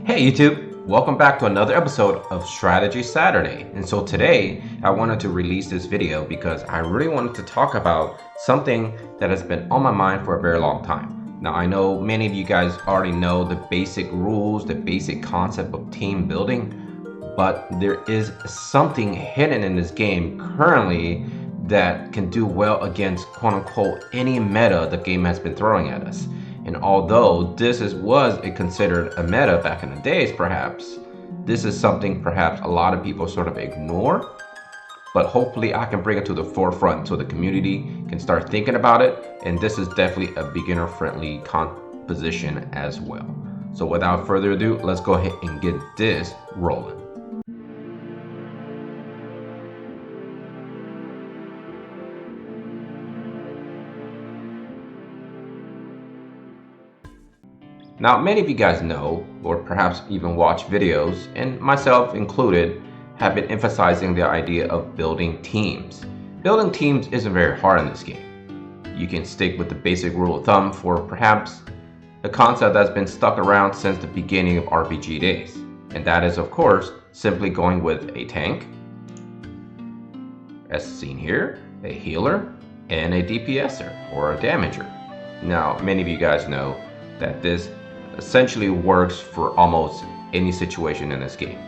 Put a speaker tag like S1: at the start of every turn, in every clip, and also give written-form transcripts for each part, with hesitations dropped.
S1: Hey YouTube, welcome back to another episode of Strategy Saturday. And so today I wanted to release this video because I really wanted to talk about something that has been on my mind for a very long time. Now I know many of you guys already know the basic rules, the basic concept of team building, but there is something hidden in this game currently that can do well against quote-unquote any meta the game has been throwing at us. And although this was considered a meta back in the days, perhaps, this is something perhaps a lot of people sort of ignore. But hopefully I can bring it to the forefront so the community can start thinking about it. And this is definitely a beginner-friendly composition as well. So without further ado, let's go ahead and get this rolling. Now, many of you guys know, or perhaps even watch videos, and myself included, have been emphasizing the idea of building teams. Building teams isn't very hard in this game. You can stick with the basic rule of thumb for perhaps a concept that's been stuck around since the beginning of RPG days. And that is, of course, simply going with a tank, as seen here, a healer, and a DPSer, or a damager. Now, many of you guys know that this essentially works for almost any situation in this game.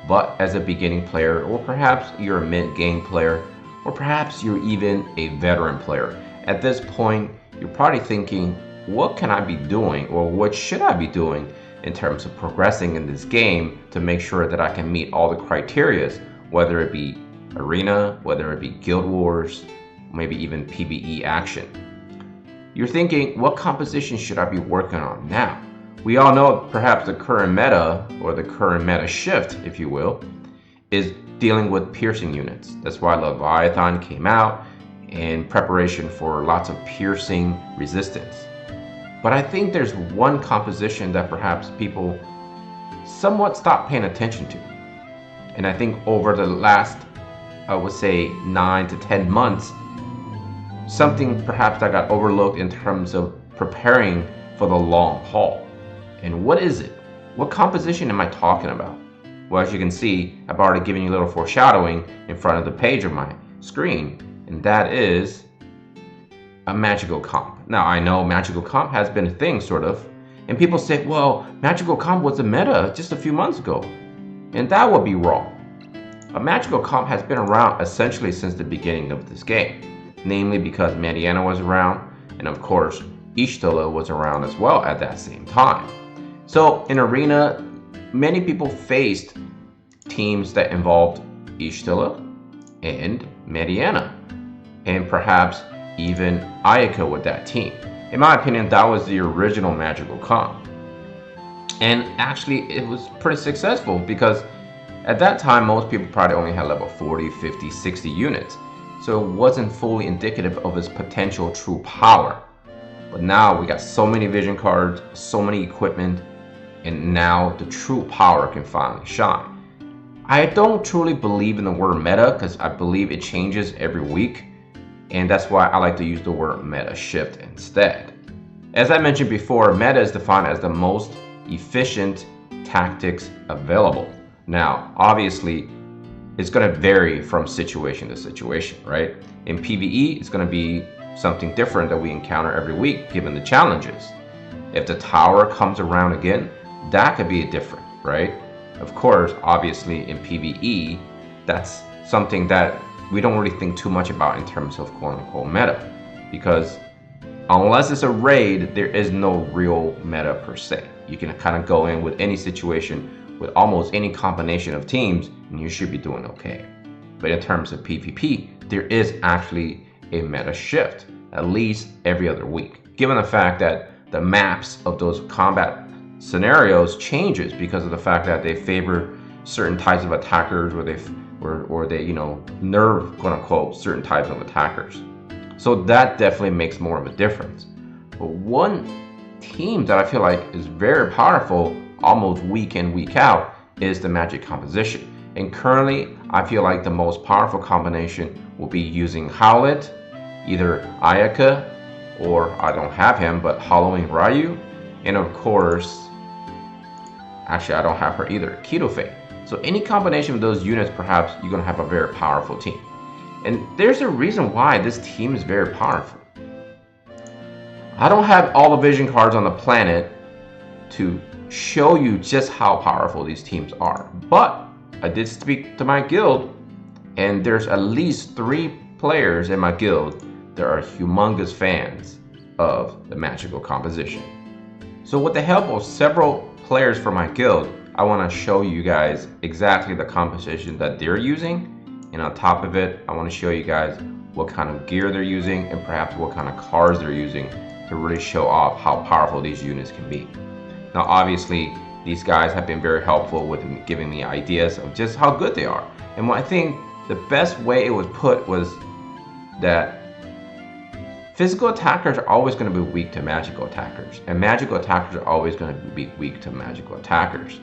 S1: But as a beginning player, or perhaps you're a mid-game player, or perhaps you're even a veteran player, at this point you're probably thinking, what can I be doing, or what should I be doing in terms of progressing in this game to make sure that I can meet all the criteria, whether it be arena, whether it be guild wars, maybe even PvE action. You're thinking, what composition should I be working on now? We all know perhaps the current meta, or the current meta shift, if you will, is dealing with piercing units. That's why Leviathan came out in preparation for lots of piercing resistance. But I think there's one composition that perhaps people somewhat stopped paying attention to. And I think over the last, I would say 9 to 10 months, something perhaps that got overlooked in terms of preparing for the long haul. And what is it? What composition am I talking about? Well, as you can see, I've already given you a little foreshadowing in front of the page of my screen, and that is a magical comp. Now, I know magical comp has been a thing, sort of, and people say, well, magical comp was a meta just a few months ago, and that would be wrong. A magical comp has been around essentially since the beginning of this game, namely because Mediana was around, and of course, Xiza was around as well at that same time. So in Arena, many people faced teams that involved Xiza and Mediana, and perhaps even Ayaka with that team. In my opinion, that was the original magical comp. And actually, it was pretty successful because at that time, most people probably only had level 40, 50, 60 units. So it wasn't fully indicative of its potential true power. But now we got so many vision cards, so many equipment, and now the true power can finally shine. I don't truly believe in the word meta because I believe it changes every week, and that's why I like to use the word meta shift instead. As I mentioned before, meta is defined as the most efficient tactics available. Now, obviously, it's going to vary from situation to situation, right? In PvE, it's going to be something different that we encounter every week given the challenges. If the tower comes around again, that could be different, right? Of course, obviously in PvE, that's something that we don't really think too much about in terms of quote-unquote meta, because unless it's a raid, there is no real meta per se. You can kind of go in with any situation with almost any combination of teams and you should be doing okay. But in terms of PvP, there is actually a meta shift, at least every other week, given the fact that the maps of those combat scenarios changes because of the fact that they favor certain types of attackers, or they nerve quote unquote certain types of attackers. So that definitely makes more of a difference. But one team that I feel like is very powerful almost week in, week out is the magic composition. And currently I feel like the most powerful combination will be using Howlet, either Ayaka, or I don't have him, but Halloween Ryu, and of course Actually, I don't have her either. Ketofei. So any combination of those units, perhaps you're going to have a very powerful team. And there's a reason why this team is very powerful. I don't have all the vision cards on the planet to show you just how powerful these teams are. But I did speak to my guild, and there's at least 3 players in my guild that are humongous fans of the magical composition. So with the help of several players from my guild, I want to show you guys exactly the composition that they're using. And on top of it, I want to show you guys what kind of gear they're using and perhaps what kind of cards they're using to really show off how powerful these units can be. Now, obviously, these guys have been very helpful with giving me ideas of just how good they are. And what I think the best way it was put was that physical attackers are always going to be weak to magical attackers, and magical attackers are always going to be weak to magical attackers.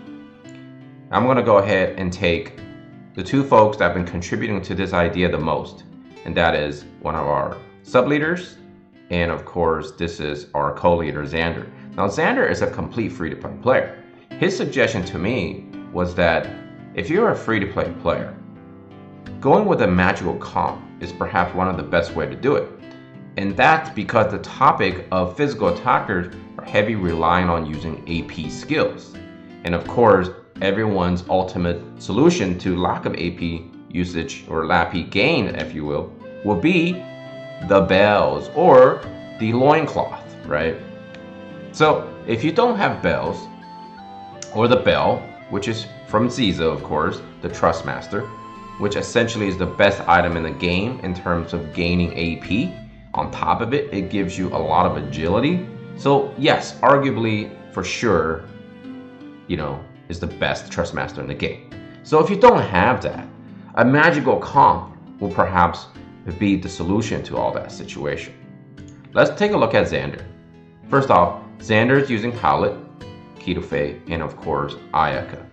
S1: I'm going to go ahead and take the 2 folks that have been contributing to this idea the most, and that is one of our sub-leaders, and of course this is our co-leader Xander. Now Xander is a complete free-to-play player. His suggestion to me was that if you're a free-to-play player, going with a magical comp is perhaps one of the best way to do it. And that's because the topic of physical attackers are heavy relying on using AP skills. And of course, everyone's ultimate solution to lack of AP usage, or AP gain, if you will be the bells or the loincloth, right? So if you don't have bells, or the bell, which is from Xiza, of course, the Trust Master, which essentially is the best item in the game in terms of gaining AP. On top of it, it gives you a lot of agility. So yes, arguably, for sure, is the best Trust Master in the game. So if you don't have that, a magical comp will perhaps be the solution to all that situation. Let's take a look at Xander. First off, Xander is using Howlet, Ketofei, and of course, Ayaka.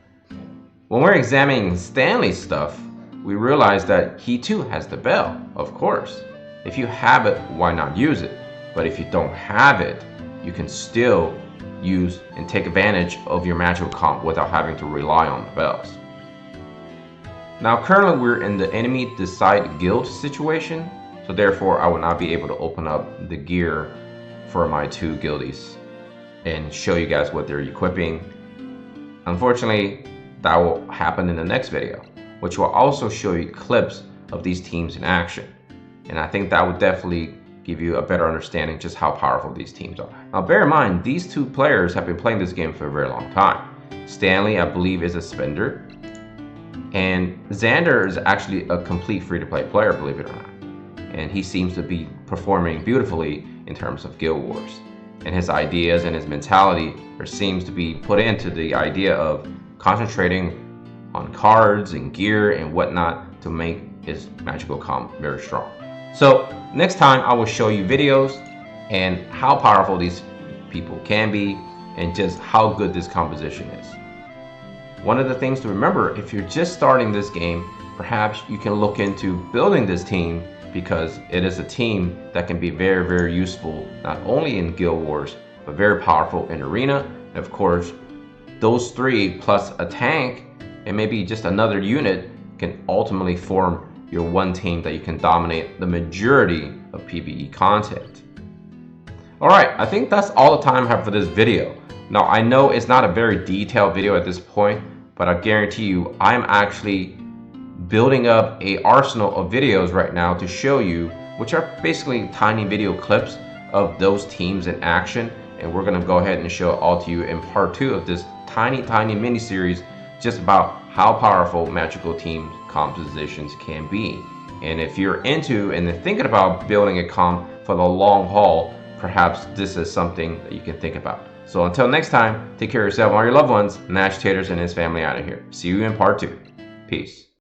S1: When we're examining Stanley's stuff, we realize that he too has the bell, of course. If you have it, why not use it? But if you don't have it, you can still use and take advantage of your magical comp without having to rely on the bells. Now currently we're in the enemy decide guild situation, so therefore I will not be able to open up the gear for my 2 guildies and show you guys what they're equipping. Unfortunately, that will happen in the next video, which will also show you clips of these teams in action. And I think that would definitely give you a better understanding just how powerful these teams are. Now bear in mind, these 2 players have been playing this game for a very long time. Stanley, I believe, is a spender, and Xander is actually a complete free-to-play player, believe it or not. And he seems to be performing beautifully in terms of Guild Wars. And his ideas and his mentality seems to be put into the idea of concentrating on cards and gear and whatnot to make his magical comp very strong. So next time I will show you videos and how powerful these people can be and just how good this composition is. One of the things to remember, if you're just starting this game, perhaps you can look into building this team, because it is a team that can be very, very useful not only in Guild Wars but very powerful in Arena. And of course, those 3 plus a tank and maybe just another unit can ultimately form your one team that you can dominate the majority of PvE content. Alright, I think that's all the time I have for this video. Now I know it's not a very detailed video at this point, but I guarantee you I'm actually building up an arsenal of videos right now to show you, which are basically tiny video clips of those teams in action, and we're going to go ahead and show it all to you in part 2 of this tiny mini series just about how powerful magical team compositions can be. And if you're into and thinking about building a comp for the long haul, perhaps this is something that you can think about. So until next time, take care of yourself and all your loved ones. Nashtaters and his family out of here. See you in part 2. Peace.